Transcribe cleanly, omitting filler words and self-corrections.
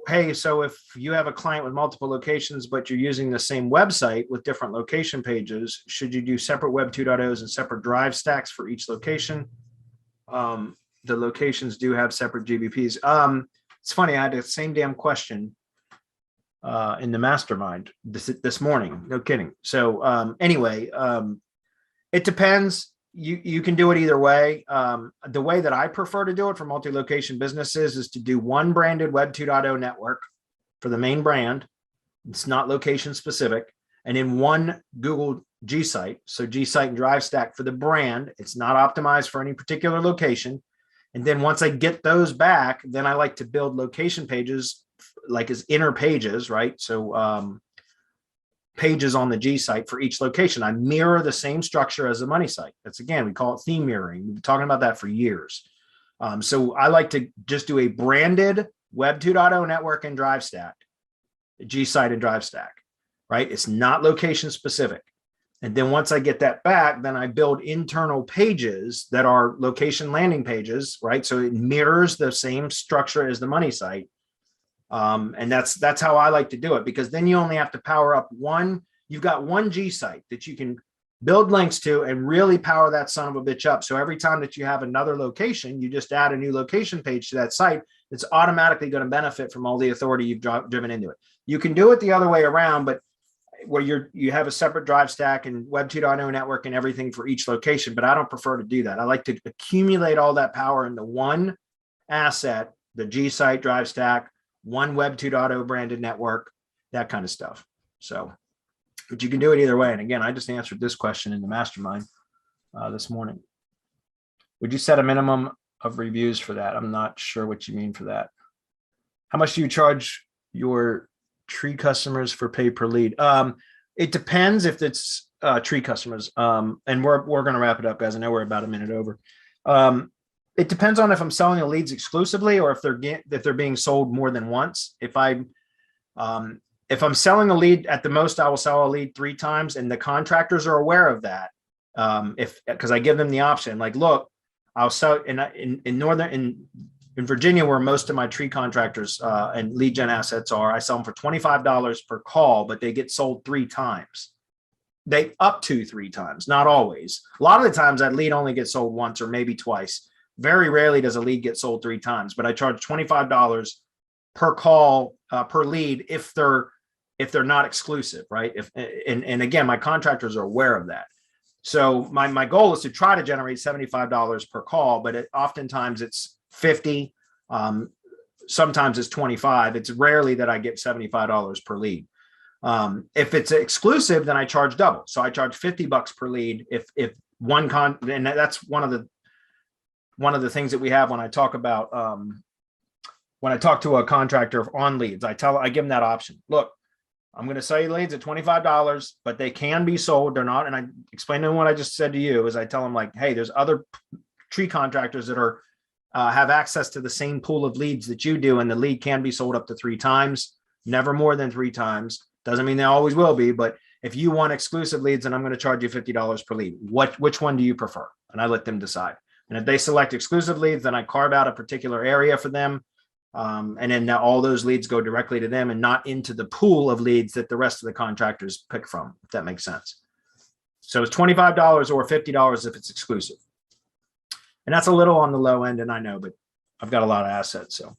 hey, so if you have a client with multiple locations, but you're using the same website with different location pages, should you do separate Web 2.0s and separate drive stacks for each location? The locations do have separate GBPs. It's funny, I had the same damn question in the mastermind this morning. No kidding. So anyway, it depends. You can do it either way. The way that I prefer to do it for multi-location businesses is to do one branded Web 2.0 network for the main brand. It's not location specific. And in one Google G site. So G site and drive stack for the brand. It's not optimized for any particular location. And then once I get those back, then I like to build location pages like as inner pages, right? So pages on the G site for each location. I mirror the same structure as the money site. That's, again, we call it theme mirroring. We've been talking about that for years. So I like to just do a branded Web 2.0 network and drive stack, G site and drive stack, right? It's not location specific. And then once I get that back, then I build internal pages that are location landing pages, right? So it mirrors the same structure as the money site. And that's how I like to do it, because then you only have to power up one. You've got one G site that you can build links to and really power that son of a bitch up. So every time that you have another location, you just add a new location page to that site. It's automatically going to benefit from all the authority you've driven into it. You can do it the other way around, but where you have a separate drive stack and Web 2.0 network and everything for each location, but I don't prefer to do that. I like to accumulate all that power into one asset, the G site drive stack, one Web 2.0 branded network, that kind of stuff. So, but you can do it either way. And again, I just answered this question in the mastermind this morning. Would you set a minimum of reviews for that? I'm not sure what you mean for that. How much do you charge your tree customers for pay per lead? It depends if it's tree customers. And we're going to wrap it up, guys. I know we're about a minute over. It depends on if I'm selling the leads exclusively or if they're being sold more than once. If I'm selling a lead, at the most, I will sell a lead 3 times, and the contractors are aware of that. Because I give them the option, like, look, I'll sell in Virginia, where most of my tree contractors and lead gen assets are, I sell them for $25 per call, but they get sold 3 times. They up to 3 times, not always. A lot of the times that lead only gets sold once or maybe twice. Very rarely does a lead get sold 3 times, but I charge $25 per call per lead if they're not exclusive, right? And again, my contractors are aware of that. So my goal is to try to generate $75 per call, but oftentimes it's 50. Sometimes it's 25. It's rarely that I get $75 per lead. If it's exclusive, then I charge double. So I charge $50 per lead. If and that's one of the things that we have when I talk about when I talk to a contractor on leads. I give them that option. Look, I'm going to sell you leads at $25, but they can be sold. They're not. And I explain to them what I just said to you is I tell them, like, hey, there's other tree contractors that are have access to the same pool of leads that you do, and the lead can be sold up to 3 times, never more than 3 times. Doesn't mean they always will be, but if you want exclusive leads, then I'm going to charge you $50 per lead. Which one do you prefer? And I let them decide. And if they select exclusive leads, then I carve out a particular area for them. And then now all those leads go directly to them and not into the pool of leads that the rest of the contractors pick from, if that makes sense. So it's $25 or $50 if it's exclusive. And that's a little on the low end, and I know, but I've got a lot of assets. So